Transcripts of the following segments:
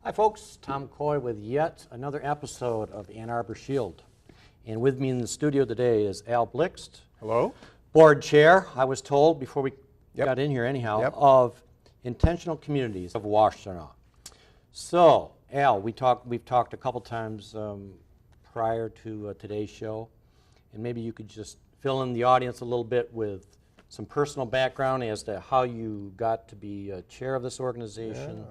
Hi folks, Tom Coy with yet another episode of Arbor Shield. And with me in the studio today is Al Blixt. Hello. Board chair, I was told before we Yep. got in here anyhow, Yep. of Intentional Communities of Washtenaw. So, Al, we've talked a couple times prior to today's show, and maybe you could just fill in the audience a little bit with some personal background as to how you got to be chair of this organization,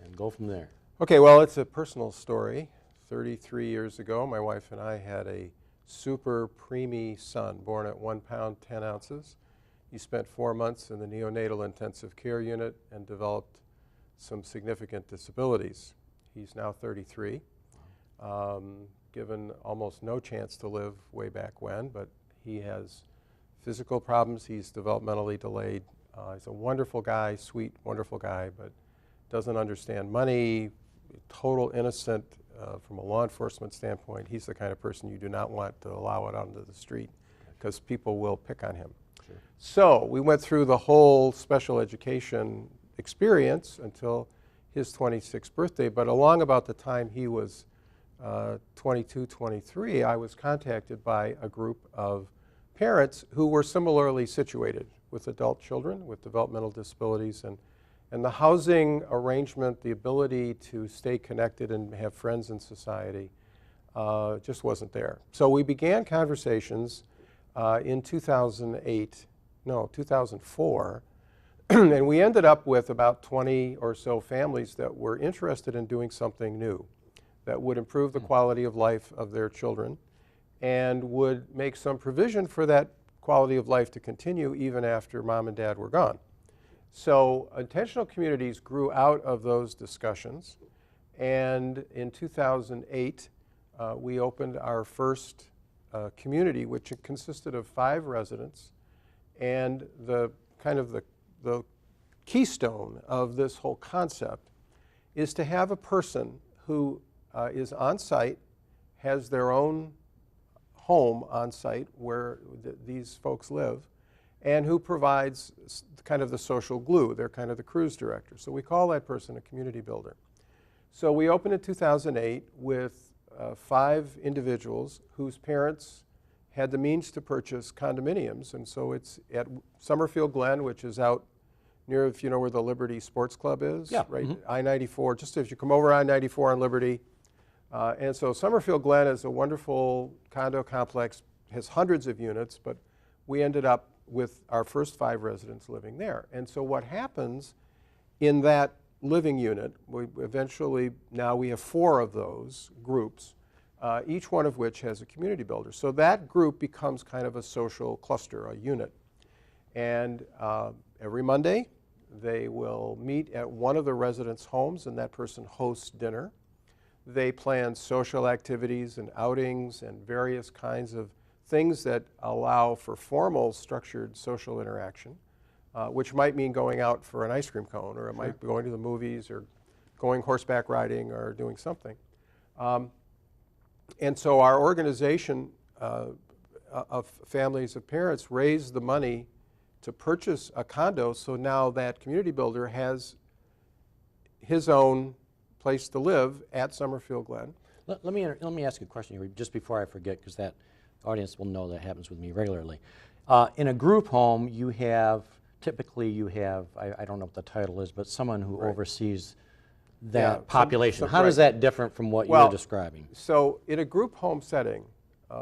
and go from there. Okay, well, it's a personal story. 33 years ago, my wife and I had a super preemie son born at 1 pound, 10 ounces. He spent 4 months in the neonatal intensive care unit and developed some significant disabilities. He's now 33, given almost no chance to live way back when, but he has physical problems. He's developmentally delayed. He's a wonderful guy, sweet, wonderful guy, but doesn't understand money, total innocent from a law enforcement standpoint. He's the kind of person you do not want to allow it onto the street because people will pick on him. Sure. So we went through the whole special education experience until his 26th birthday, but along about the time he was 22, 23, I was contacted by a group of parents who were similarly situated with adult children with developmental disabilities, and the housing arrangement, the ability to stay connected and have friends in society just wasn't there. So we began conversations in 2004, and we ended up with about 20 or so families that were interested in doing something new that would improve the quality of life of their children and would make some provision for that quality of life to continue even after mom and dad were gone. So Intentional Communities grew out of those discussions, and in 2008 we opened our first community, which consisted of 5 residents, and the keystone of this whole concept is to have a person who is on site, has their own home on site where these folks live, and who provides kind of the social glue. They're kind of the cruise director. So we call that person a community builder. So we opened in 2008 with 5 individuals whose parents had the means to purchase condominiums. And so it's at Summerfield Glen, which is out near, if you know where the Liberty Sports Club is, Yeah. right? I-94, just as you come over I-94 on Liberty. And so Summerfield Glen is a wonderful condo complex, has hundreds of units, but we ended up with our first 5 residents living there. And so what happens in that living unit, now we have 4 of those groups, each one of which has a community builder. So that group becomes kind of a social cluster, a unit. And every Monday, they will meet at one of the residents' homes, and that person hosts dinner. They plan social activities and outings and various kinds of things that allow for formal, structured social interaction, which might mean going out for an ice cream cone, or it might be going to the movies, or going horseback riding, or doing something. And so our organization of families of parents raised the money to purchase a condo, so now that community builder has his own place to live at Summerfield Glen. let me ask you a question here just before I forget, because that audience will know that happens with me regularly. In a group home, typically you have, I don't know what the title is, but someone who oversees that population. How does that differ from what you're describing? So in a group home setting,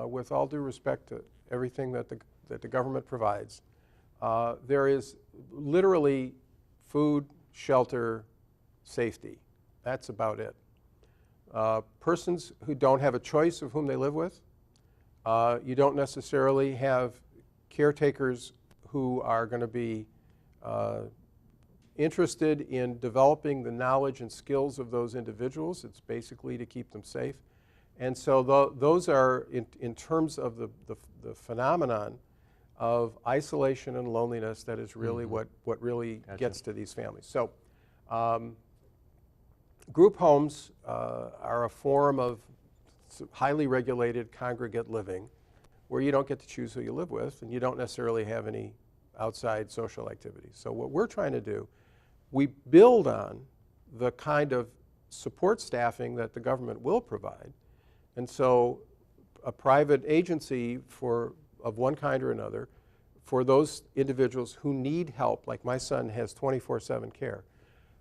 with all due respect to everything that the government provides, there is literally food, shelter, safety. That's about it. Persons who don't have a choice of whom they live with, you don't necessarily have caretakers who are going to be interested in developing the knowledge and skills of those individuals. It's basically to keep them safe. And so those are, in terms of the phenomenon of isolation and loneliness, that is really what really gets to these families. So group homes are a form of highly regulated congregate living where you don't get to choose who you live with, and you don't necessarily have any outside social activities. So what we're trying to do, we build on the kind of support staffing that the government will provide. And so a private agency of one kind or another for those individuals who need help, like my son has 24/7 care.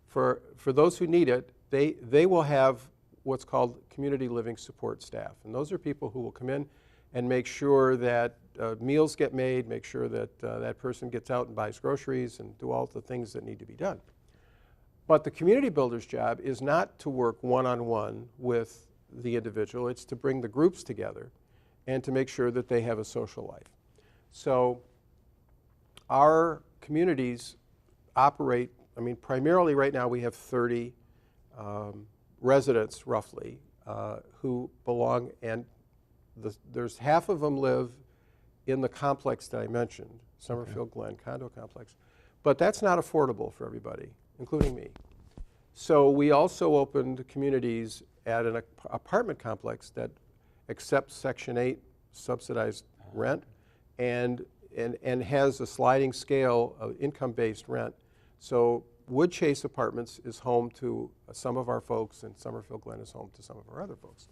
For those who need it, they will have what's called community living support staff. And those are people who will come in and make sure that meals get made, make sure that that person gets out and buys groceries and do all the things that need to be done. But the community builder's job is not to work one-on-one with the individual. It's to bring the groups together and to make sure that they have a social life. So our communities operate, I mean, primarily right now we have 30 residents roughly who belong, and there's half of them live in the complex that I mentioned, Summerfield Glen condo complex. But that's not affordable for everybody, including me. So we also opened communities at an apartment complex that accepts Section 8 subsidized rent and has a sliding scale of income-based rent. So Woodchase Apartments is home to some of our folks, and Summerfield Glen is home to some of our other folks.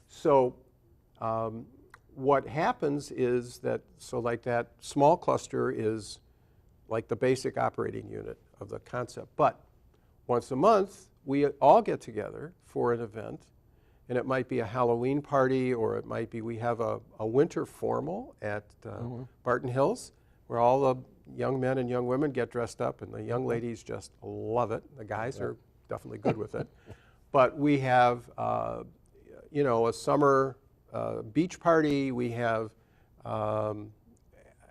So what happens is that, so like that small cluster is like the basic operating unit of the concept. But once a month, we all get together for an event, and it might be a Halloween party, or it might be, we have a winter formal at Barton Hills, where all the young men and young women get dressed up, and the young ladies just love it. The guys are definitely good with it. But we have, you know, a summer beach party. We have,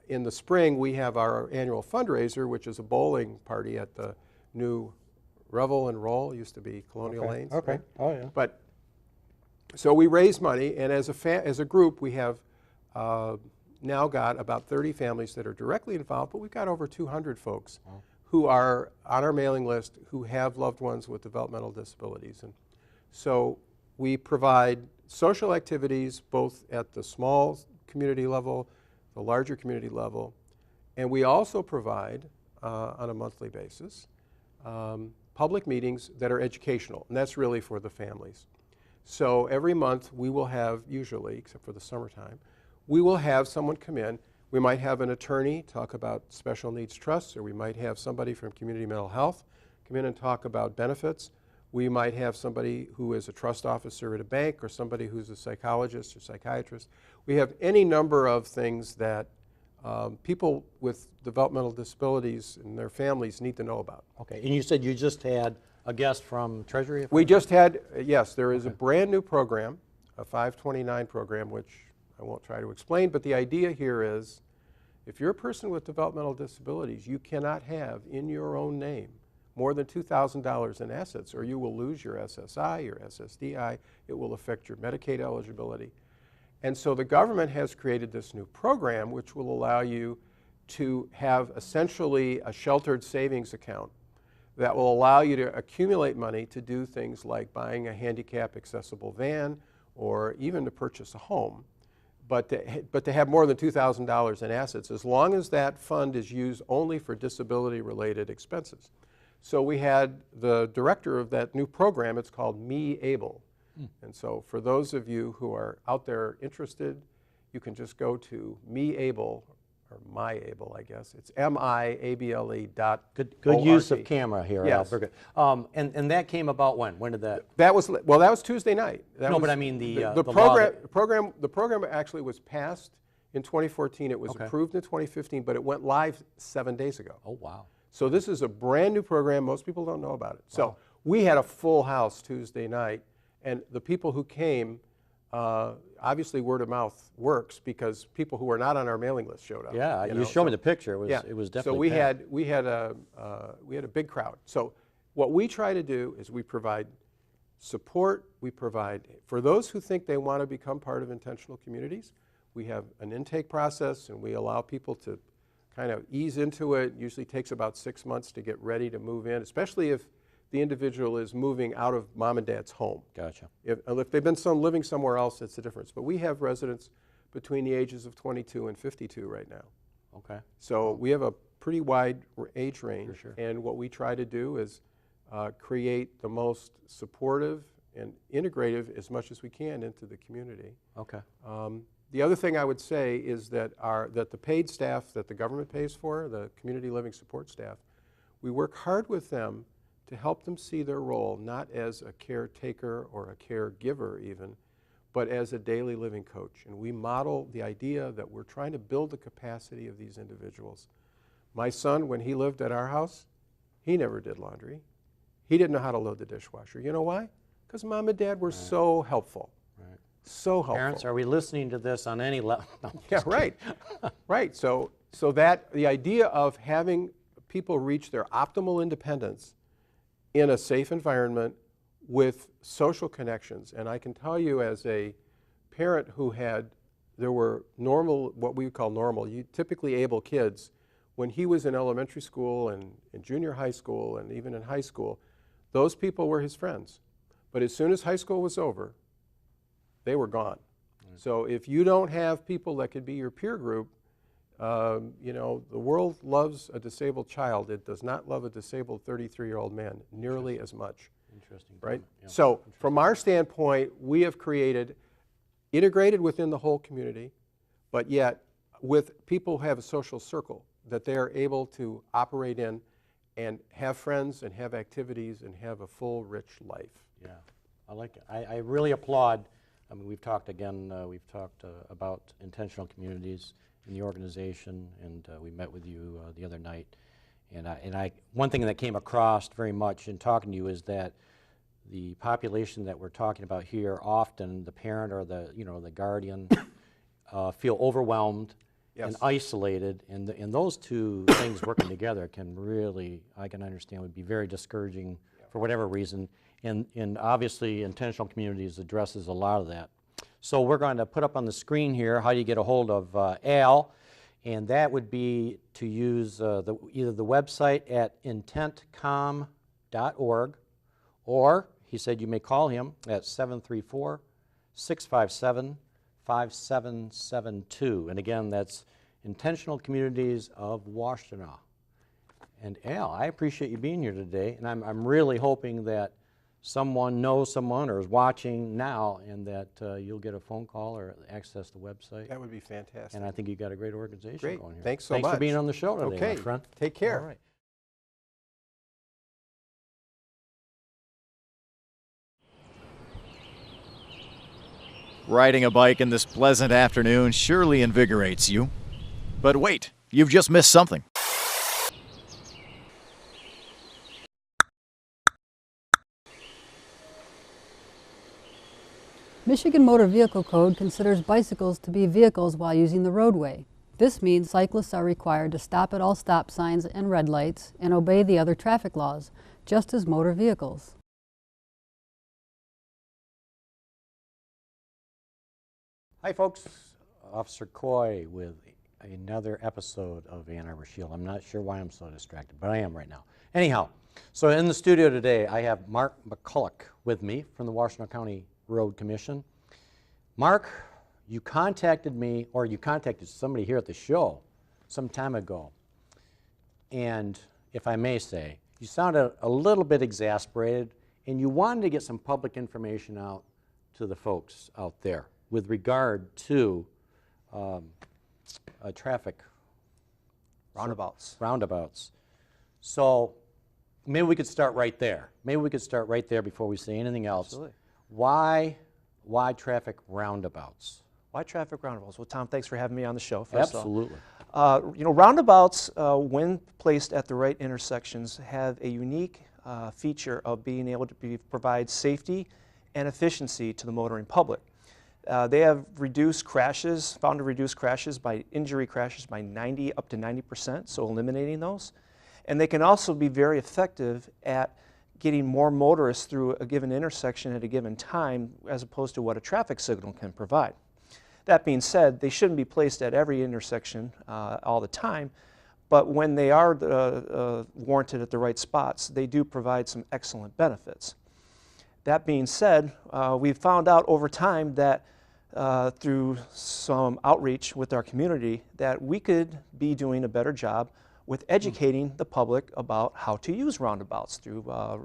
in the spring, we have our annual fundraiser, which is a bowling party at the new Revel and Roll. It used to be Colonial Lanes. Okay. Right? Oh, yeah. But so we raise money, and as a group, we have now got about 30 families that are directly involved, but we've got over 200 folks who are on our mailing list who have loved ones with developmental disabilities. And so we provide social activities both at the small community level, the larger community level, and we also provide, on a monthly basis, public meetings that are educational, and that's really for the families. So every month we will have, usually, except for the summertime, we will have someone come in. We might have an attorney talk about special needs trusts, or we might have somebody from community mental health come in and talk about benefits. We might have somebody who is a trust officer at a bank, or somebody who's a psychologist or psychiatrist. We have any number of things that people with developmental disabilities and their families need to know about. Okay, and you said you just had a guest from Treasury? We just had, yes, there is a brand new program, a 529 program, which I won't try to explain, but the idea here is if you're a person with developmental disabilities, you cannot have in your own name more than $2,000 in assets, or you will lose your SSI, your SSDI. It will affect your Medicaid eligibility. And so the government has created this new program which will allow you to have essentially a sheltered savings account that will allow you to accumulate money to do things like buying a handicap accessible van, or even to purchase a home, but to have more than $2,000 in assets, as long as that fund is used only for disability related expenses. So we had the director of that new program, it's called Me Able. And so for those of you who are out there interested, you can just go to Me Able, or My Able, I guess. It's MIABLE.org. Good use of camera here, Yes. Al. And that came about when? When did that? That was Tuesday night. But I mean the program actually was passed in 2014. It was approved in 2015, but it went live 7 days ago. Oh, wow. So this is a brand new program. Most people don't know about it. So we had a full house Tuesday night, and the people who came, obviously word of mouth works because people who were not on our mailing list showed up. Yeah, you showed me the picture. It was definitely so we had a big crowd. So what we try to do is we provide support. We provide, for those who think they want to become part of intentional communities, we have an intake process, and we allow people to kind of ease into it. It usually takes about 6 months to get ready to move in, especially if the individual is moving out of mom and dad's home. Gotcha. If they've been living somewhere else, it's a difference. But we have residents between the ages of 22 and 52 right now. Okay. So we have a pretty wide age range. For sure. And what we try to do is create the most supportive and integrative as much as we can into the community. Okay. The other thing I would say is that the paid staff that the government pays for, the community living support staff, we work hard with them to help them see their role not as a caretaker or a caregiver even, but as a daily living coach. And we model the idea that we're trying to build the capacity of these individuals. My son, when he lived at our house, he never did laundry. He didn't know how to load the dishwasher. You know why? Because Mom and Dad were so helpful. Right. So helpful. Parents, are we listening to this on any level? No, yeah, right. Right. So that the idea of having people reach their optimal independence in a safe environment with social connections. And I can tell you, as a parent who there were normal, what we would call normal, typically able kids, when he was in elementary school and in junior high school and even in high school, those people were his friends. But as soon as high school was over, they were gone. Right. So if you don't have people that could be your peer group, you know, the world loves a disabled child. It does not love a disabled 33-year-old man nearly as much. Interesting. Right? Yeah. So from our standpoint, we have integrated within the whole community, but yet with people who have a social circle that they are able to operate in and have friends and have activities and have a full, rich life. Yeah, I like it. I really applaud. I mean, we've talked about intentional communities in the organization, and we met with you the other night. And one thing that came across very much in talking to you is that the population that we're talking about here, often the parent or the guardian feel overwhelmed. Yes. And isolated, and those two things working together can really, I can understand, would be very discouraging for whatever reason. And obviously, intentional communities addresses a lot of that. So we're going to put up on the screen here how you get a hold of Al, and that would be to use either the website at intentcom.org, or he said you may call him at 734-657-5772. And again, that's Intentional Communities of Washtenaw. And Al, I appreciate you being here today, and I'm really hoping that someone knows someone or is watching now, and that you'll get a phone call or access the website. That would be fantastic. And I think you've got a great organization going here. Thanks so much. Thanks for being on the show today, okay. my friend. Take care. All right. Riding a bike in this pleasant afternoon surely invigorates you. But wait, you've just missed something. Michigan Motor Vehicle Code considers bicycles to be vehicles while using the roadway. This means cyclists are required to stop at all stop signs and red lights and obey the other traffic laws, just as motor vehicles. Hi folks, Officer Coy with another episode of Ann Arbor Shield. I'm not sure why I'm so distracted, but I am right now. Anyhow, so in the studio today I have Mark McCulloch with me from the Washtenaw County Road Commission. Mark, you contacted me, or you contacted somebody here at the show some time ago, and if I may say, you sounded a little bit exasperated, and you wanted to get some public information out to the folks out there with regard to traffic roundabouts. So maybe we could start right there. Maybe we could start right there before we say anything else. Absolutely. Why traffic roundabouts? Why traffic roundabouts? Well, Tom, thanks for having me on the show. First Absolutely. You know, roundabouts, when placed at the right intersections, have a unique feature of being able to provide safety and efficiency to the motoring public. They have reduced crashes, found to reduce injury crashes by up to 90%, so eliminating those. And they can also be very effective at getting more motorists through a given intersection at a given time, as opposed to what a traffic signal can provide. That being said, they shouldn't be placed at every intersection all the time, but when they are warranted at the right spots, they do provide some excellent benefits. That being said, we've found out over time that through some outreach with our community that we could be doing a better job with educating the public about how to use roundabouts through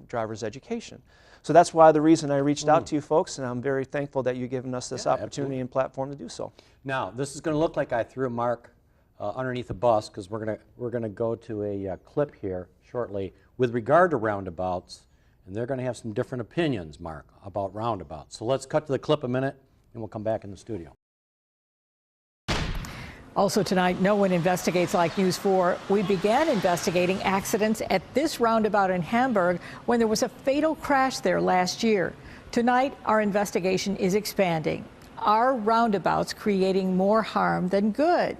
driver's education. So that's why the reason I reached out to you folks, and I'm very thankful that you've given us this opportunity and platform to do so. Now, this is going to look like I threw Mark underneath the bus, because we're going to go to a clip here shortly with regard to roundabouts, and they're going to have some different opinions, Mark, about roundabouts. So let's cut to the clip a minute, and we'll come back in the studio. Also tonight, no one investigates like News 4. We began investigating accidents at this roundabout in Hamburg when there was a fatal crash there last year. Tonight, our investigation is expanding. Are roundabouts creating more harm than good?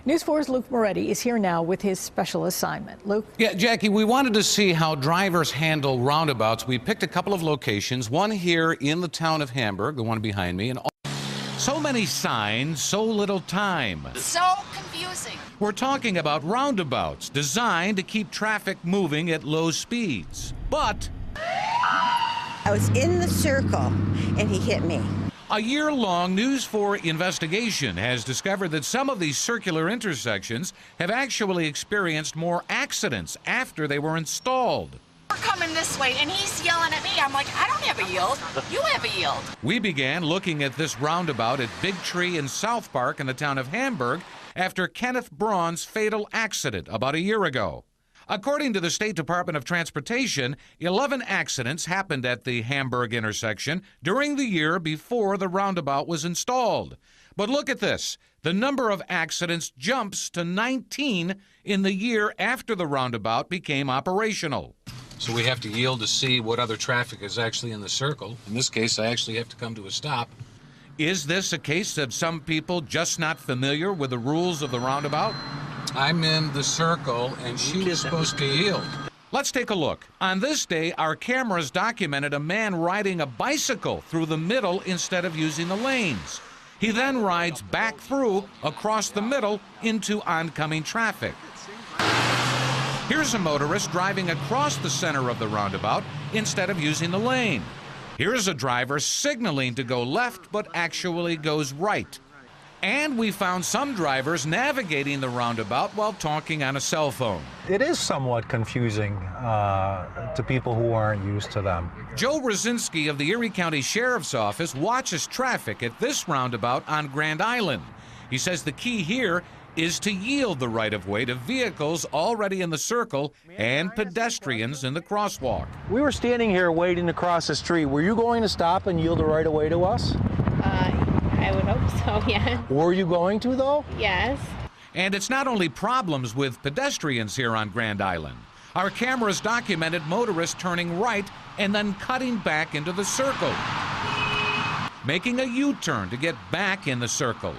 News 4's Luke Moretti is here now with his special assignment. Luke? Yeah, Jackie, we wanted to see how drivers handle roundabouts. We picked a couple of locations, one here in the town of Hamburg, the one behind me, and so many signs, so little time. So confusing. We're talking about roundabouts designed to keep traffic moving at low speeds. But I was in the circle and he hit me. a year-long News 4 investigation has discovered that some of these circular intersections have actually experienced more accidents after they were installed. We're coming this way, and he's yelling at me. I'm like, I don't have a yield. You have a yield. We began looking at this roundabout at Big Tree in South Park in the town of Hamburg after Kenneth Braun's fatal accident about a year ago. According to the State Department of Transportation, 11 accidents happened at the Hamburg intersection during the year before the roundabout was installed. But look at this. The number of accidents jumps to 19 in the year after the roundabout became operational. So we have to yield to see what other traffic is actually in the circle. In this case, I actually have to come to a stop. Is this a case of some people just not familiar with the rules of the roundabout? I'm in the circle, and she was supposed to yield. Let's take a look. On this day, our cameras documented a man riding a bicycle through the middle instead of using the lanes. He then rides back through across the middle into oncoming traffic. Here's a motorist driving across the center of the roundabout instead of using the lane. Here's a driver signaling to go left but actually goes right. And we found some drivers navigating the roundabout while talking on a cell phone. It is somewhat confusing to people who aren't used to them. Joe Rosinski of the Erie County Sheriff's Office watches traffic at this roundabout on Grand Island. He says the key here is to yield the right-of-way to vehicles already in the circle and pedestrians in the crosswalk. We were standing here waiting to cross the street. Were you going to stop and yield the right-of-way to us? I would hope so, yeah. Were you going to, though? Yes. And it's not only problems with pedestrians here on Grand Island. Our cameras documented motorists turning right and then cutting back into the circle, making a U-turn to get back in the circle.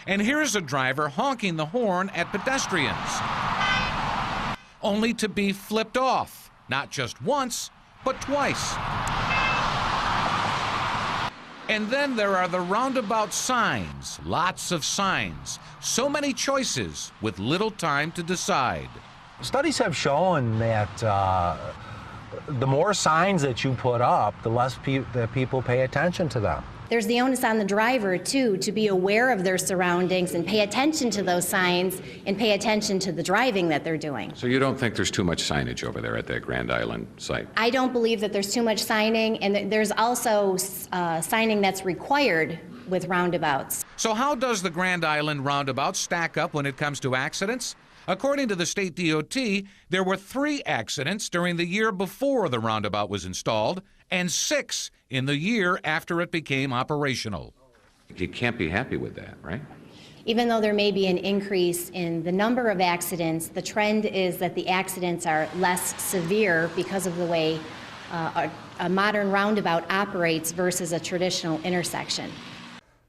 And here's a driver honking the horn at pedestrians, only to be flipped off, not just once, but twice. And then there are the roundabout signs, lots of signs, so many choices with little time to decide. Studies have shown that the more signs that you put up, the less that people pay attention to them. There's the onus on the driver, too, to be aware of their surroundings and pay attention to those signs and pay attention to the driving that they're doing. So you don't think there's too much signage over there at that Grand Island site? I don't believe that there's too much signing, and there's also signing that's required with roundabouts. So how does the Grand Island roundabout stack up when it comes to accidents? According to the state DOT, there were 3 accidents during the year before the roundabout was installed and 6 in the year after it became operational. You can't be happy with that, right? Even though there may be an increase in the number of accidents, the trend is that the accidents are less severe because of the way a modern roundabout operates versus a traditional intersection.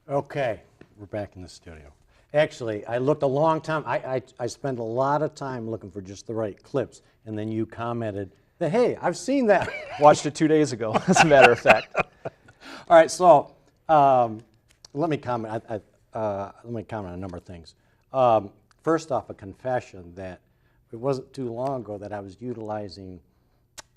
Okay, we're back in the studio. Actually, I looked a long time. I spent a lot of time looking for just the right clips, and then you commented that, hey, I've seen that. Watched it 2 days ago, as a matter of fact. All right, so let me comment. Let me comment on a number of things. First off, a confession that it wasn't too long ago that I was utilizing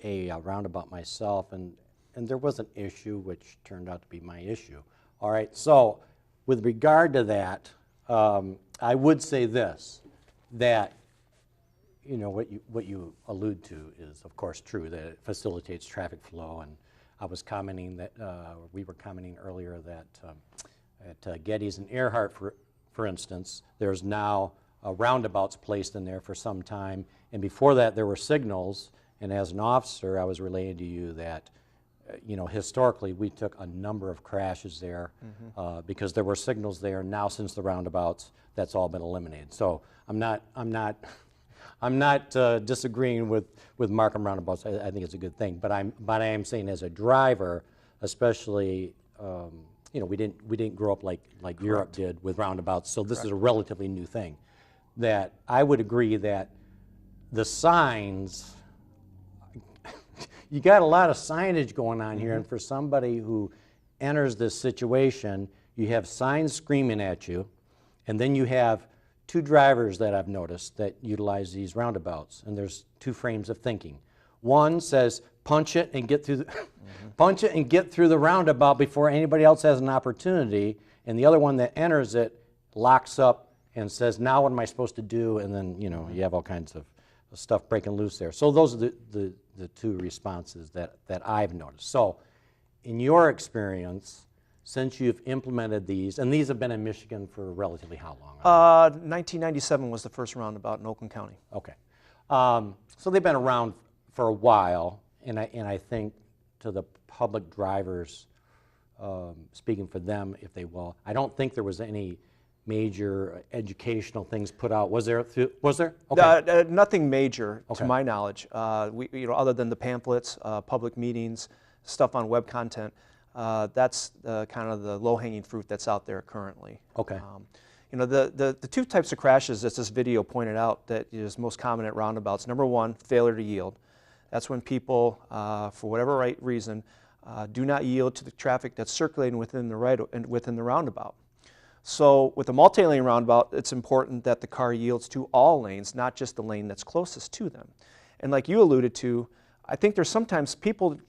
a roundabout myself, and there was an issue which turned out to be my issue. All right, so with regard to that, I would say this. that, you know, what you allude to is, of course, true, that it facilitates traffic flow. And I was commenting that, we were commenting earlier that at Geddes and Earhart, for instance, there's now roundabouts placed in there for some time. And before that, there were signals. And as an officer, I was relaying to you that, you know, historically, we took a number of crashes there because there were signals there. Now, since the roundabouts, that's all been eliminated. So I'm not disagreeing with Markham roundabouts. I think it's a good thing. But I am saying, as a driver, especially, you know, we didn't grow up like Europe did with roundabouts. So this is a relatively new thing. That I would agree that the signs, you got a lot of signage going on here, and for somebody who enters this situation, you have signs screaming at you, and then you have two drivers that I've noticed that utilize these roundabouts, and there's two frames of thinking. One says, punch it and get through the punch it and get through the roundabout before anybody else has an opportunity, and the other one that enters it locks up and says, now what am I supposed to do? And then, you know, you have all kinds of stuff breaking loose there. So those are the two responses that I've noticed. So in your experience, since you've implemented these, and these have been in Michigan for relatively how long? 1997 was the first roundabout in Oakland County. Okay. So they've been around for a while, and I think to the public drivers, speaking for them, if they will, I don't think there was any major educational things put out. Was there? Okay. Nothing major, Okay. to my knowledge. You know, other than the pamphlets, public meetings, stuff on web content. That's kind of the low-hanging fruit that's out there currently. Okay. You know, the two types of crashes that this video pointed out that is most common at roundabouts. Number one, failure to yield. That's when people, for whatever reason, do not yield to the traffic that's circulating within the roundabout. So with a multi-lane roundabout, it's important that the car yields to all lanes, not just the lane that's closest to them. And like you alluded to, I think there's sometimes people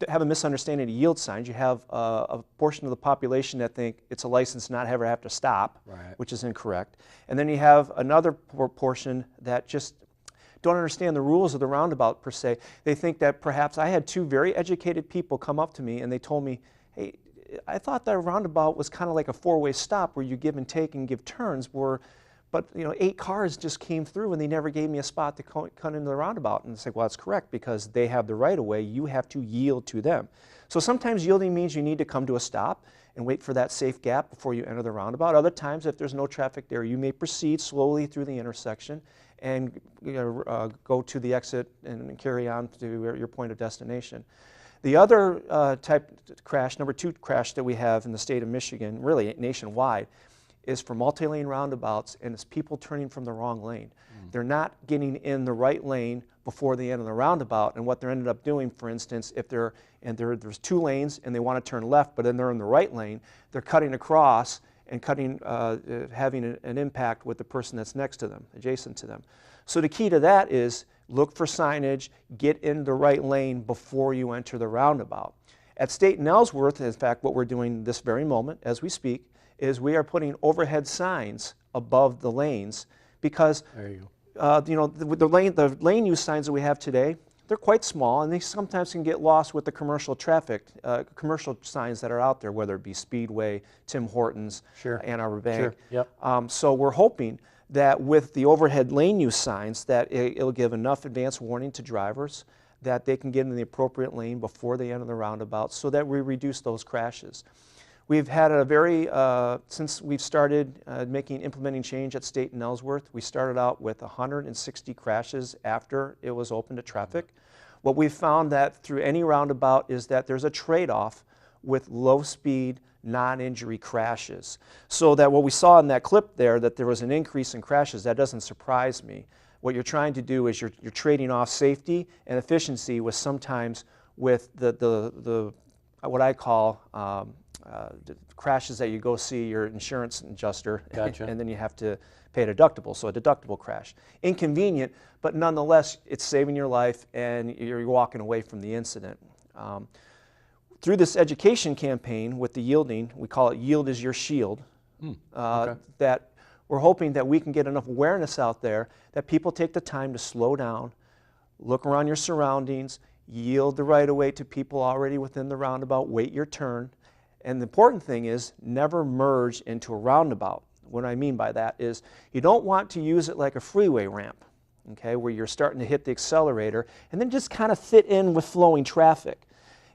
have a misunderstanding of yield signs. You have a portion of the population that think it's a license not ever have to stop, which is incorrect. And then you have another portion that just don't understand the rules of the roundabout per se. They think that perhaps I had two very educated people come up to me and they told me, hey, I thought that roundabout was kind of like a four-way stop where you give and take and give turns, but you know, 8 cars just came through and they never gave me a spot to cut into the roundabout. And it's like, well, that's correct, because they have the right of way. You have to yield to them. So sometimes yielding means you need to come to a stop and wait for that safe gap before you enter the roundabout. Other times, if there's no traffic there, you may proceed slowly through the intersection and go to the exit and carry on to your point of destination. The other type crash, number 2 crash that we have in the state of Michigan, really nationwide, is for multi-lane roundabouts, and it's people turning from the wrong lane. They're not getting in the right lane before the end of the roundabout, and what they're ended up doing, for instance, if there's 2 lanes and they want to turn left, but then they're in the right lane, they're cutting across and having an impact with the person that's next to them, adjacent to them. So the key to that is look for signage, get in the right lane before you enter the roundabout. At State and Ellsworth, in fact, what we're doing this very moment as we speak is we are putting overhead signs above the lanes because you know, the lane use signs that we have today, they're quite small and they sometimes can get lost with the commercial traffic, commercial signs that are out there, whether it be Speedway, Tim Hortons, Ann Arbor Bank. So we're hoping that with the overhead lane use signs that it'll give enough advance warning to drivers that they can get in the appropriate lane before they enter the roundabout so that we reduce those crashes. We've had a very, since we've started implementing change at State and Ellsworth, we started out with 160 crashes after it was open to traffic. What we've found that through any roundabout is that there's a trade-off with low speed, non-injury crashes. So that what we saw in that clip there, that there was an increase in crashes, that doesn't surprise me. What you're trying to do is you're trading off safety and efficiency with sometimes with the what I call crashes that you go see your insurance adjuster and then you have to pay a deductible, so a deductible crash. Inconvenient, but nonetheless it's saving your life and you're walking away from the incident. Through this education campaign with the yielding, we call it Yield is Your Shield, that We're hoping that we can get enough awareness out there that people take the time to slow down, look around your surroundings, yield the right-of-way to people already within the roundabout, wait your turn. And the important thing is never merge into a roundabout. What I mean by that is you don't want to use it like a freeway ramp, okay, where you're starting to hit the accelerator and then just kind of fit in with flowing traffic.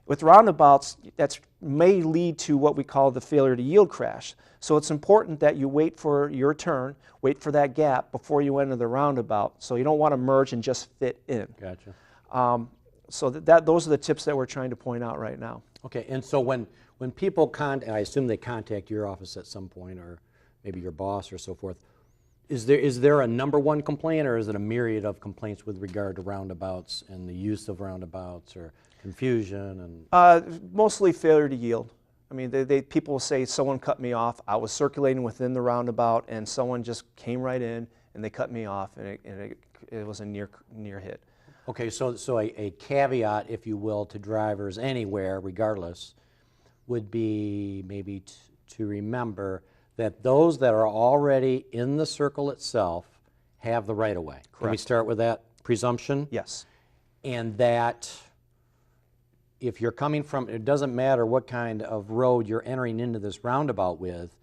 With roundabouts, that may lead to what we call the failure to yield crash. So it's important that you wait for your turn, wait for that gap before you enter the roundabout. So you don't want to merge and just fit in. Gotcha. So those are the tips that we're trying to point out right now. Okay, and so when people I assume they contact your office at some point, or maybe your boss or so forth, is there a number one complaint, or is it a myriad of complaints with regard to roundabouts and the use of roundabouts, or confusion? And mostly failure to yield. I mean, people will say, someone cut me off. I was circulating within the roundabout, and someone just came right in, and they cut me off, and it was a near hit. Okay, so a caveat, if you will, to drivers anywhere, regardless, would be maybe to remember that those that are already in the circle itself have the right-of-way. Can we start with that presumption? Yes. And that if you're coming from, it doesn't matter what kind of road you're entering into this roundabout with,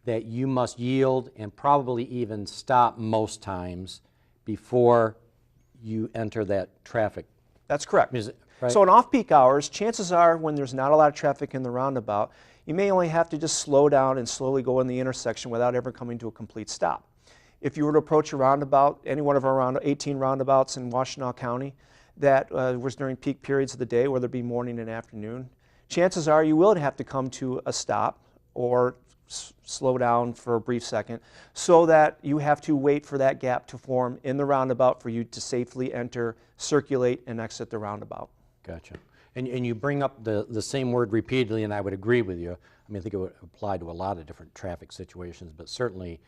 that you must yield and probably even stop most times before you enter that traffic. That's correct. Is it, right? So in off-peak hours, chances are when there's not a lot of traffic in the roundabout, you may only have to just slow down and slowly go in the intersection without ever coming to a complete stop. If you were to approach a roundabout, any one of our 18 roundabouts in Washtenaw County that was during peak periods of the day, whether it be morning and afternoon, chances are you will have to come to a stop or slow down for a brief second, so that you have to wait for that gap to form in the roundabout for you to safely enter, circulate, and exit the roundabout. Gotcha. And you bring up the same word repeatedly, and I would agree with you. I mean, I think it would apply to a lot of different traffic situations, but certainly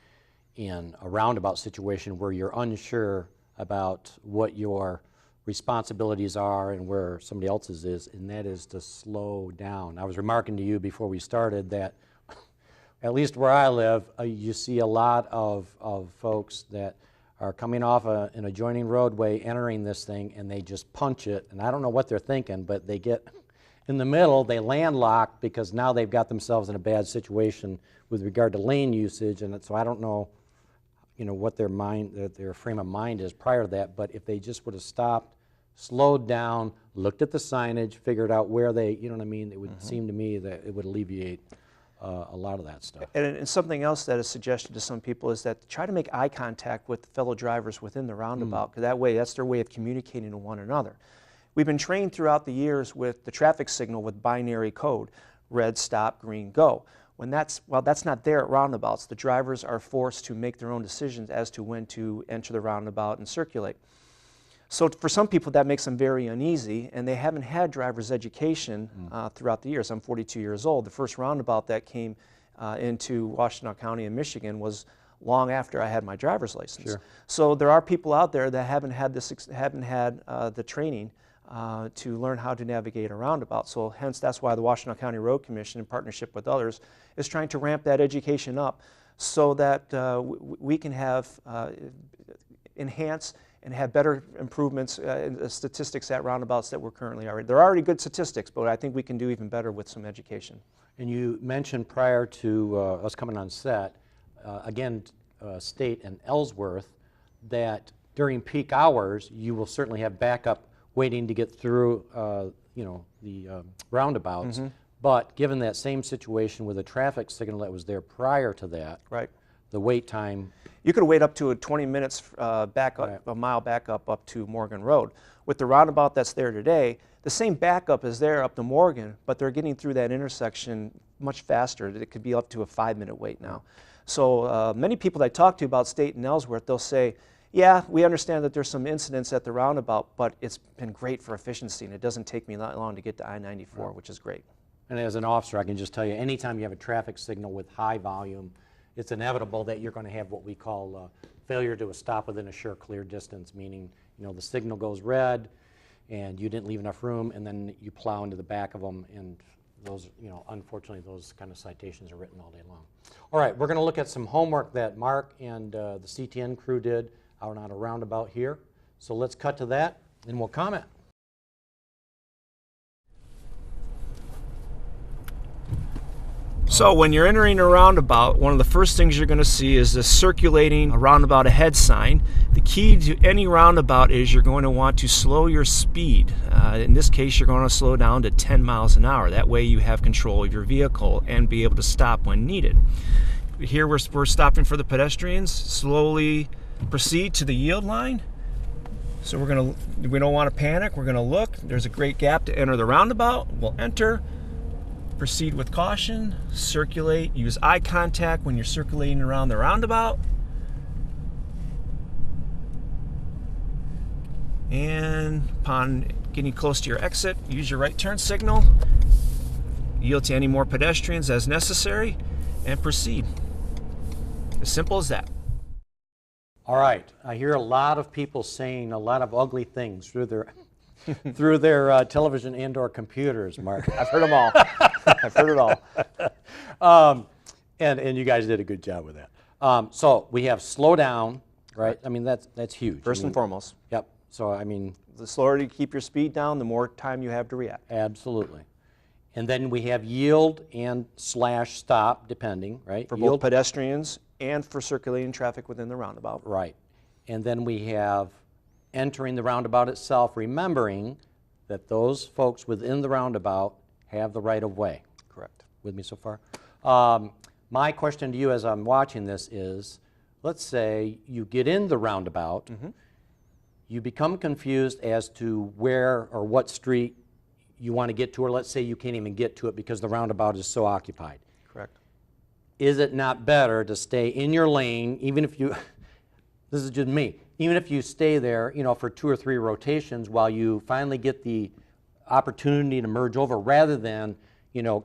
in a roundabout situation where you're unsure about what your responsibilities are and where somebody else's is, and that is to slow down. I was remarking to you before we started that at least where I live, you see a lot of folks that are coming off an adjoining roadway, entering this thing, and they just punch it. And I don't know what they're thinking, but they get in the middle, they landlock because now they've got themselves in a bad situation with regard to lane usage. And so I don't know, what their frame of mind is prior to that. But if they just would have stopped, slowed down, looked at the signage, figured out where they, it would seem to me that it would alleviate a lot of that stuff. And something else that is suggested to some people is that try to make eye contact with fellow drivers within the roundabout, because that way, that's their way of communicating to one another. We've been trained throughout the years with the traffic signal with binary code, red, stop, green, go. That's not there at roundabouts. The drivers are forced to make their own decisions as to when to enter the roundabout and circulate. So for some people, that makes them very uneasy, and they haven't had driver's education throughout the years. I'm 42 years old. The first roundabout that came into Washtenaw County in Michigan was long after I had my driver's license. Sure. So there are people out there that haven't had the training to learn how to navigate a roundabout. So hence, that's why the Washtenaw County Road Commission, in partnership with others, is trying to ramp that education up so that we can have enhance and have better improvements in the statistics at roundabouts that we're currently already. They're already good statistics, but I think we can do even better with some education. And you mentioned prior to us coming on set, again, State and Ellsworth, that during peak hours, you will certainly have backup waiting to get through, the roundabouts. But given that same situation with a traffic signal that was there prior to that, right, the wait time. You could wait up to 20 minutes back up, a mile back up to Morgan Road. With the roundabout that's there today, the same backup is there up to Morgan, but they're getting through that intersection much faster. It could be up to a 5-minute wait now. So many people that I talk to about State and Ellsworth, they'll say, yeah, we understand that there's some incidents at the roundabout, but it's been great for efficiency, and it doesn't take me that long to get to I-94, which is great. And as an officer, I can just tell you, anytime you have a traffic signal with high volume, it's inevitable that you're going to have what we call failure to a stop within a sure clear distance, meaning the signal goes red and you didn't leave enough room, and then you plow into the back of them, and those, unfortunately, those kind of citations are written all day long. All right, we're going to look at some homework that Mark and the CTN crew did out on a roundabout here. So let's cut to that, and we'll comment. So when you're entering a roundabout, one of the first things you're going to see is this circulating roundabout ahead sign. The key to any roundabout is you're going to want to slow your speed. In this case, you're going to slow down to 10 miles an hour. That way you have control of your vehicle and be able to stop when needed. Here we're stopping for the pedestrians. Slowly proceed to the yield line. So we don't want to panic. We're going to look. There's a great gap to enter the roundabout. We'll enter. Proceed with caution, circulate, use eye contact when you're circulating around the roundabout. And upon getting close to your exit, use your right turn signal, yield to any more pedestrians as necessary, and proceed. As simple as that. All right, I hear a lot of people saying a lot of ugly things through their television and/or computers, Mark. I've heard them all. I've heard it all. And you guys did a good job with that. So we have slow down, right? I mean, that's huge. First and foremost. Yep. So, I mean, the slower you keep your speed down, the more time you have to react. Absolutely. And then we have yield and slash stop, depending, right? For both pedestrians and for circulating traffic within the roundabout. Right. And then we have entering the roundabout itself, remembering that those folks within the roundabout have the right of way. Correct. With me so far? My question to you as I'm watching this is, let's say you get in the roundabout, you become confused as to where or what street you want to get to, or let's say you can't even get to it because the roundabout is so occupied. Correct. Is it not better to stay in your lane, even if you, this is just me, even if you stay there, for 2 or 3 rotations while you finally get the opportunity to merge over, rather than,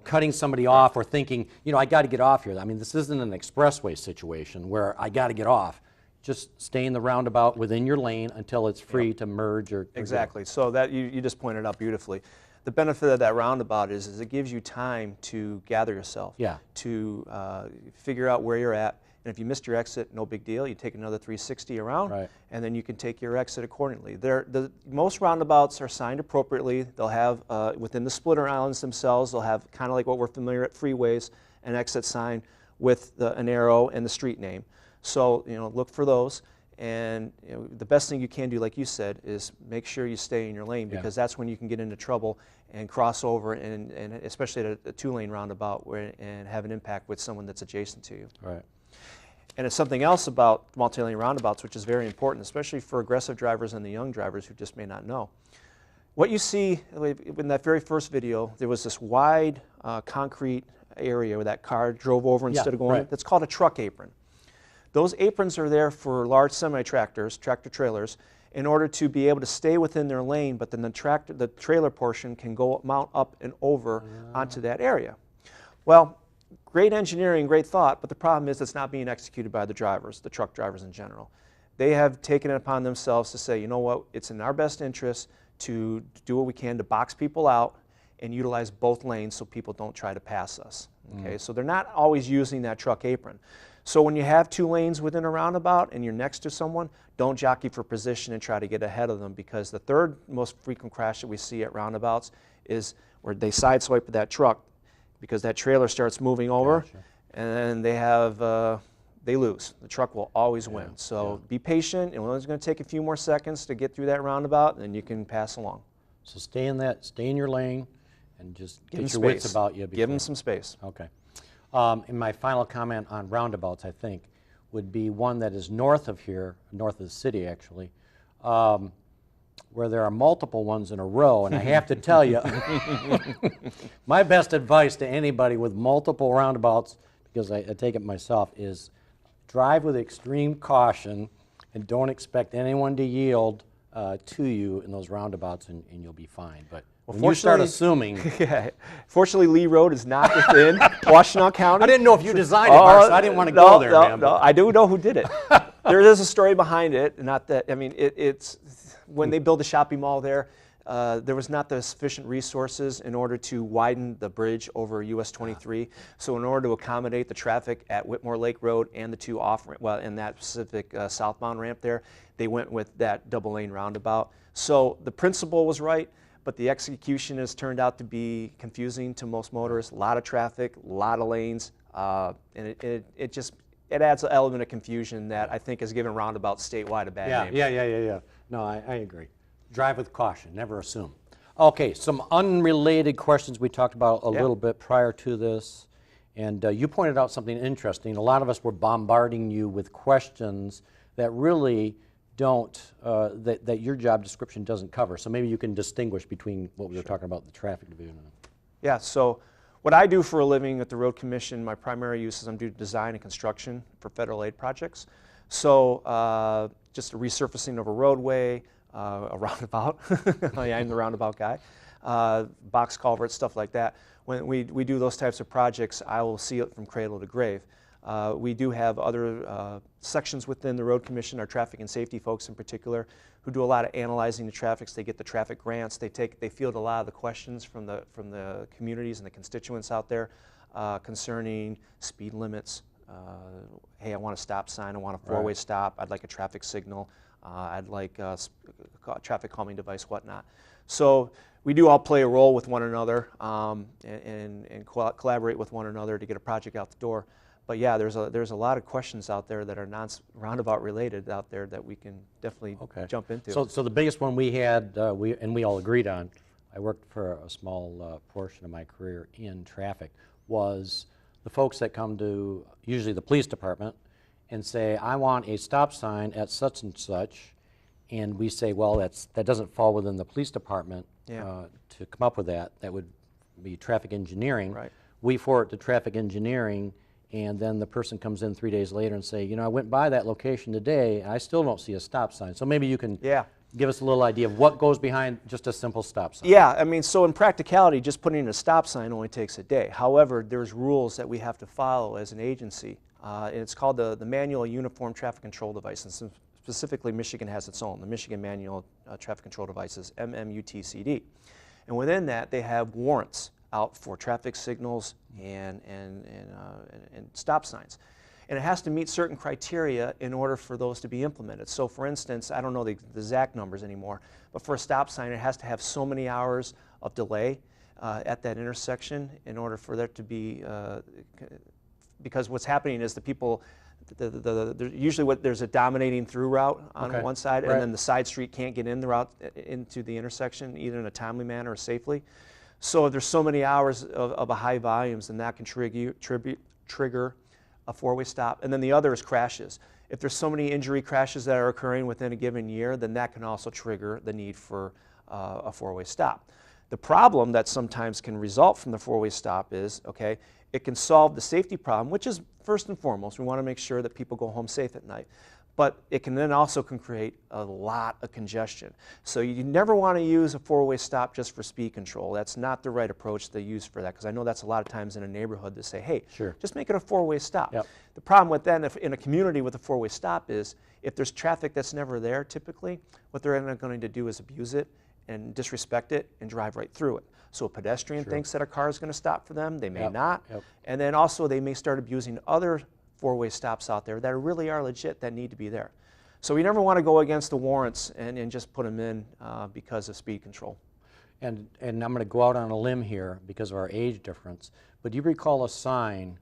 cutting somebody off or thinking, I got to get off here. I mean, this isn't an expressway situation where I got to get off. Just stay in the roundabout within your lane until it's free to merge or exactly. So that you just pointed out beautifully. The benefit of that roundabout is it gives you time to gather yourself, to figure out where you're at. And if you missed your exit, no big deal. You take another 360 around, and then you can take your exit accordingly. Most roundabouts are signed appropriately. They'll have, within the splitter islands themselves, they'll have kind of like what we're familiar at freeways, an exit sign with an arrow and the street name. So, look for those. And the best thing you can do, like you said, is make sure you stay in your lane, because that's when you can get into trouble and cross over, and especially at a 2-lane roundabout, and have an impact with someone that's adjacent to you. Right. And it's something else about multi-lane roundabouts which is very important, especially for aggressive drivers and the young drivers who just may not know. What you see in that very first video, there was this wide concrete area where that car drove over instead of going. That's called a truck apron. Those aprons are there for large semi-tractors, tractor-trailers, in order to be able to stay within their lane, but then the trailer portion can mount up and over onto that area. Well, great engineering, great thought, but the problem is it's not being executed by the drivers, the truck drivers in general. They have taken it upon themselves to say, you know what, it's in our best interest to do what we can to box people out and utilize both lanes so people don't try to pass us. Okay, so they're not always using that truck apron. So when you have 2 lanes within a roundabout and you're next to someone, don't jockey for position and try to get ahead of them, because the third most frequent crash that we see at roundabouts is where they sideswipe that truck, because that trailer starts moving over, and then they lose. The truck will always win. So be patient. It's only going to take a few more seconds to get through that roundabout, and then you can pass along. So stay in your lane, and just get your wits about you. Give them some space. Okay. And my final comment on roundabouts, I think, would be one that is north of here, north of the city actually, where there are multiple ones in a row. And I have to tell you, my best advice to anybody with multiple roundabouts, because I take it myself, is drive with extreme caution and don't expect anyone to yield to you in those roundabouts, and you'll be fine. But when you start assuming... Fortunately, Lee Road is not within Washtenaw County. I didn't know if you designed it, Mark, so I didn't want to go there, man. No, I do know who did it. There is a story behind it. Not that, I mean, it's when they build a shopping mall there, there was not the sufficient resources in order to widen the bridge over US 23. So in order to accommodate the traffic at Whitmore Lake Road and the two off, well, and that specific southbound ramp there, they went with that double lane roundabout. So the principle was right, but the execution has turned out to be confusing to most motorists. A lot of traffic, a lot of lanes, and it adds an element of confusion that I think has given roundabouts statewide a bad name. Yeah. No, I agree. Drive with caution, never assume. Okay, some unrelated questions we talked about a little bit prior to this, and you pointed out something interesting. A lot of us were bombarding you with questions that really don't, that your job description doesn't cover. So maybe you can distinguish between what we were talking about, the traffic division. Yeah, so what I do for a living at the Road Commission, my primary use is I'm doing design and construction for federal aid projects. So just a resurfacing of a roadway, a roundabout, I'm the roundabout guy, box culverts, stuff like that. When we do those types of projects, I will see it from cradle to grave. We do have other sections within the Road Commission, our traffic and safety folks in particular, who do a lot of analyzing the traffic. They get the traffic grants. They field a lot of the questions from the communities and the constituents out there concerning speed limits. Hey, I want a stop sign. I want a four-way stop. I'd like a traffic signal. I'd like a traffic calming device, whatnot. So we do all play a role with one another and collaborate with one another to get a project out the door. But yeah, there's a lot of questions out there that are non-roundabout related out there that we can definitely jump into. So the biggest one we had, we all agreed on, I worked for a small portion of my career in traffic, was the folks that come to usually the police department and say, I want a stop sign at such and such, and we say, well, that doesn't fall within the police department to come up with that. That would be traffic engineering. Right. We forward to traffic engineering, and then the person comes in 3 days later and say, you know, I went by that location today, and I still don't see a stop sign. So maybe you can give us a little idea of what goes behind just a simple stop sign. Yeah, I mean, so in practicality, just putting in a stop sign only takes a day. However, there's rules that we have to follow as an agency. And it's called the Manual Uniform Traffic Control Device, and specifically Michigan has its own, the Michigan Manual Traffic Control Devices, MMUTCD. And within that, they have warrants out for traffic signals and stop signs. And it has to meet certain criteria in order for those to be implemented. So for instance, I don't know the exact numbers anymore, but for a stop sign, it has to have so many hours of delay at that intersection in order for there to be, because what's happening is the people, usually there's a dominating through route on one side, and then the side street can't get in the route into the intersection either in a timely manner or safely. So if there's so many hours of a high volumes, then that can trigger a four-way stop. And then the other is crashes. If there's so many injury crashes that are occurring within a given year, then that can also trigger the need for a four-way stop. The problem that sometimes can result from the four-way stop is, okay, it can solve the safety problem, which is first and foremost, we want to make sure that people go home safe at night. But it can then also can create a lot of congestion. So you never want to use a four-way stop just for speed control. That's not the right approach to use for that, because I know that's a lot of times in a neighborhood to say, hey, just make it a four-way stop. Yep. The problem with that, if in a community with a four-way stop, is if there's traffic that's never there typically, what they're going to do is abuse it and disrespect it and drive right through it. So a pedestrian thinks that a car is going to stop for them, they may not. And then also they may start abusing other four-way stops out there that really are legit, that need to be there. So we never want to go against the warrants and just put them in because of speed control. And I'm going to go out on a limb here because of our age difference, but do you recall a sign,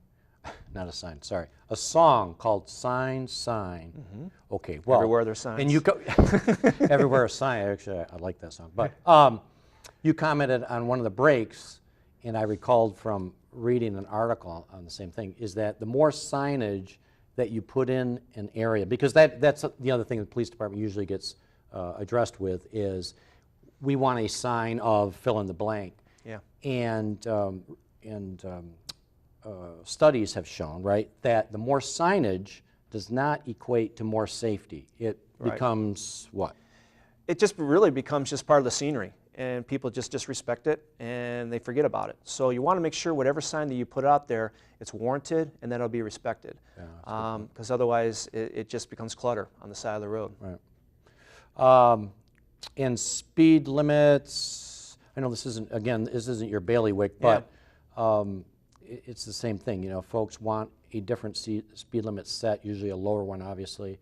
not a sign, sorry, a song called Sign, Sign? Okay, well. Everywhere there's signs. And you everywhere a sign, actually I like that song. But you commented on one of the breaks, and I recalled from reading an article on the same thing, is that the more signage that you put in an area, because that's the other thing the police department usually gets addressed with, is we want a sign of fill in the blank. Yeah. And studies have shown, right, that the more signage does not equate to more safety. It becomes what? It just really becomes just part of the scenery, and people just disrespect it and they forget about it. So you want to make sure whatever sign that you put out there, it's warranted and that it'll be respected. Because otherwise it just becomes clutter on the side of the road. Right. And speed limits, I know this isn't, again, this isn't your bailiwick, but it's the same thing. You know, folks want a different speed limit set, usually a lower one, obviously.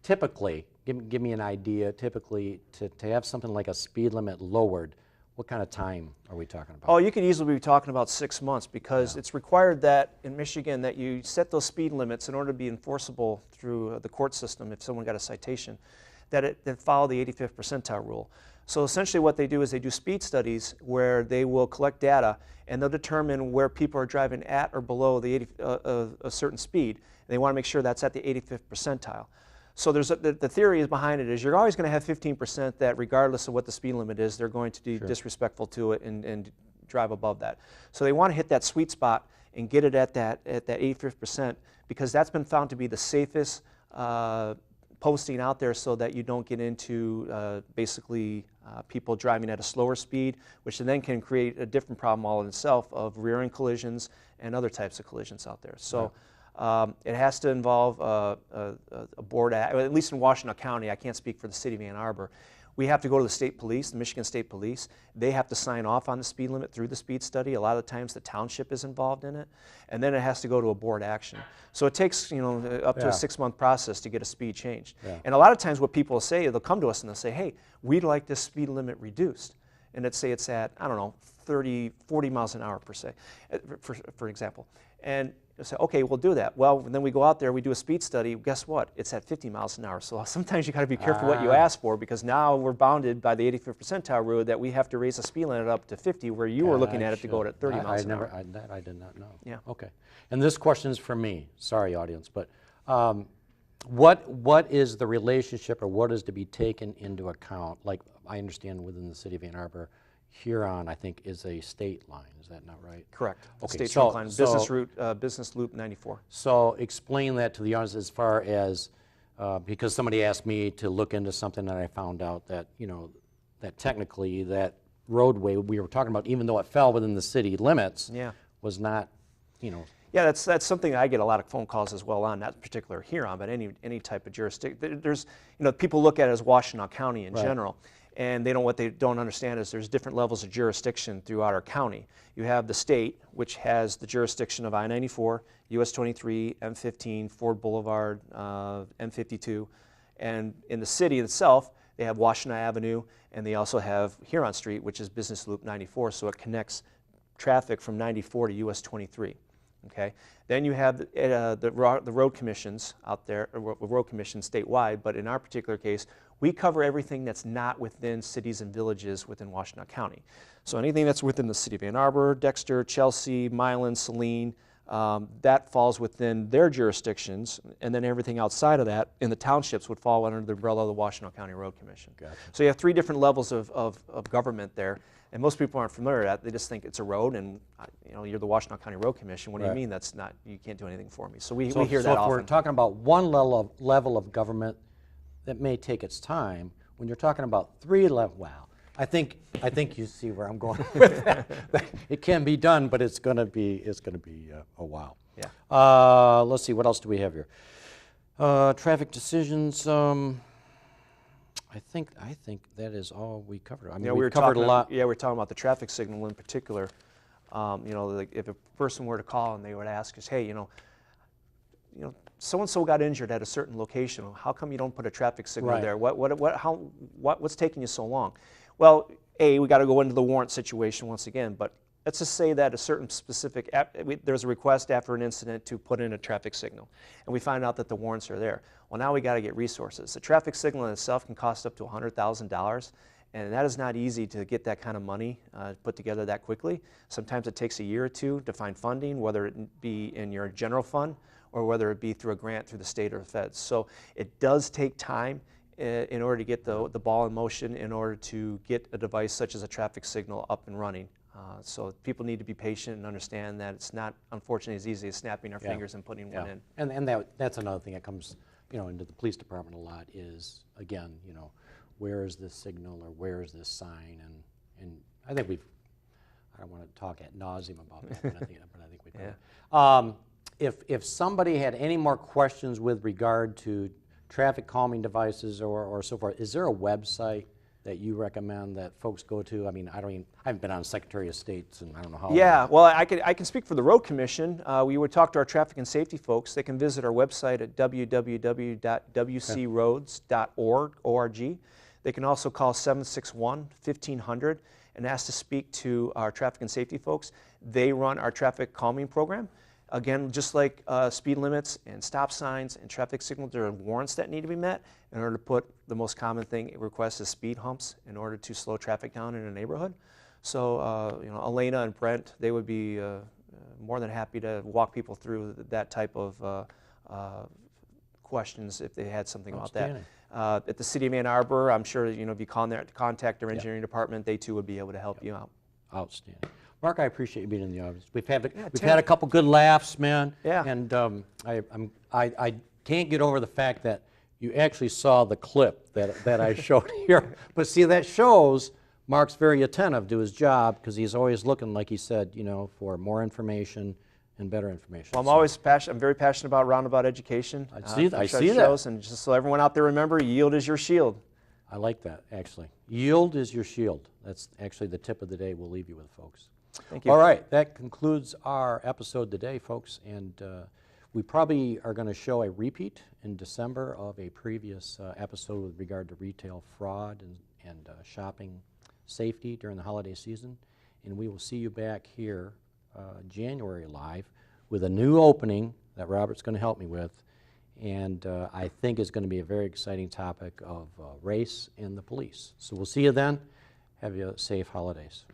Typically, give me an idea, typically to have something like a speed limit lowered, what kind of time are we talking about? Oh, you could easily be talking about 6 months because it's required that in Michigan that you set those speed limits in order to be enforceable through the court system if someone got a citation, that follow the 85th percentile rule. So essentially what they do is they do speed studies where they will collect data and they'll determine where people are driving at or below the a certain speed. And they want to make sure that's at the 85th percentile. So there's the theory behind it is you're always going to have 15% that regardless of what the speed limit is, they're going to be disrespectful to it and drive above that. So they want to hit that sweet spot and get it at that 85th percent because that's been found to be the safest posting out there so that you don't get into basically people driving at a slower speed, which then can create a different problem all in itself of rear-end collisions and other types of collisions out there. So. It has to involve a board, at least in Washington County. I can't speak for the city of Ann Arbor. We have to go to the state police, the Michigan State Police. They have to sign off on the speed limit through the speed study. A lot of the times the township is involved in it. And then it has to go to a board action. So it takes up to a 6-month process to get a speed changed. And a lot of times what people will say, they'll come to us and they'll say, hey, we'd like this speed limit reduced. And let's say it's at, I don't know, 30, 40 miles an hour per se, for example. And you'll say, okay, we'll do that. Well, then we go out there, we do a speed study. Guess what? It's at 50 miles an hour. So sometimes you got to be careful what you ask for because now we're bounded by the 85th percentile rule that we have to raise the speed limit up to 50 where you were looking at it to go at 30 miles an hour. That I did not know. Yeah. Okay. And this question is for me. Sorry, audience, but what is the relationship or what is to be taken into account? Like I understand within the city of Ann Arbor, Huron, I think, is a state line. Is that not right? Correct. Okay. State line, business loop 94. So explain that to the audience as far as, because somebody asked me to look into something and I found out that, that technically that roadway we were talking about, even though it fell within the city limits, was not, Yeah, that's something I get a lot of phone calls as well on, not particular Huron, but any type of jurisdiction. There's, people look at it as Washtenaw County in general. And what they don't understand is there's different levels of jurisdiction throughout our county. You have the state, which has the jurisdiction of I-94, US 23, M15, Ford Boulevard, M52. And in the city itself, they have Washtenaw Avenue, and they also have Huron Street, which is Business Loop 94, so it connects traffic from 94 to US 23. Okay. Then you have the road commissions out there, road commissions statewide, but in our particular case, we cover everything that's not within cities and villages within Washtenaw County. So anything that's within the city of Ann Arbor, Dexter, Chelsea, Milan, Saline, that falls within their jurisdictions, and then everything outside of that in the townships would fall under the umbrella of the Washtenaw County Road Commission. Gotcha. So you have 3 different levels of government there. And most people aren't familiar with that. They just think it's a road, and you're the Washtenaw County Road Commission. What do you mean that's not? You can't do anything for me. So we hear that often. So if we're talking about one level of government that may take its time, when you're talking about 3 levels, wow. I think you see where I'm going with that. It can be done, but it's going to be a while. Yeah. Let's see, what else do we have here? Traffic decisions. I think that is all we covered. I mean, we covered a lot. Yeah, we're talking about the traffic signal in particular. Like if a person were to call and they would ask us, hey, so-and-so got injured at a certain location. How come you don't put a traffic signal there? What's taking you so long? Well, we got to go into the warrant situation once again, but let's just say that a certain specific, there's a request after an incident to put in a traffic signal, and we find out that the warrants are there. Well, now we got to get resources. The traffic signal in itself can cost up to $100,000, and that is not easy to get that kind of money put together that quickly. Sometimes it takes a year or 2 to find funding, whether it be in your general fund or whether it be through a grant through the state or the feds. So it does take time in order to get the ball in motion, in order to get a device such as a traffic signal up and running. So people need to be patient and understand that it's not, unfortunately, as easy as snapping our fingers and putting one in. And that's another thing that comes, into the police department a lot is, again, where is this signal or where is this sign? And I think I don't want to talk ad nauseum about that, but I think we've done it. If somebody had any more questions with regard to traffic calming devices or so forth, is there a website that you recommend that folks go to? I mean, I haven't been on Secretary of State's and I don't know how. Yeah, well, I can speak for the Road Commission. We would talk to our traffic and safety folks. They can visit our website at www.wcroads.org. They can also call 761-1500 and ask to speak to our traffic and safety folks. They run our traffic calming program. Again, just like speed limits and stop signs and traffic signals, there are warrants that need to be met in order to put the most common thing it requests is speed humps in order to slow traffic down in a neighborhood. So, you know, Elena and Brent, they would be more than happy to walk people through that type of questions if they had something about that. At the City of Ann Arbor, I'm sure, you know, if you contact their engineering department, they too would be able to help you out. Outstanding. Mark, I appreciate you being in the office. We've had a couple good laughs, man. Yeah. And I can't get over the fact that you actually saw the clip that I showed here. But see, that shows Mark's very attentive to his job because he's always looking, like he said, you know, for more information and better information. Well, I'm always passionate. I'm very passionate about roundabout education. I see that. And just so everyone out there remember, yield is your shield. I like that, actually. Yield is your shield. That's actually the tip of the day we'll leave you with, folks. Thank you. All right, that concludes our episode today, folks, and we probably are going to show a repeat in December of a previous episode with regard to retail fraud and shopping safety during the holiday season, and we will see you back here January live with a new opening that Robert's going to help me with, and I think it's going to be a very exciting topic of race and the police. So we'll see you then. Have you safe holidays.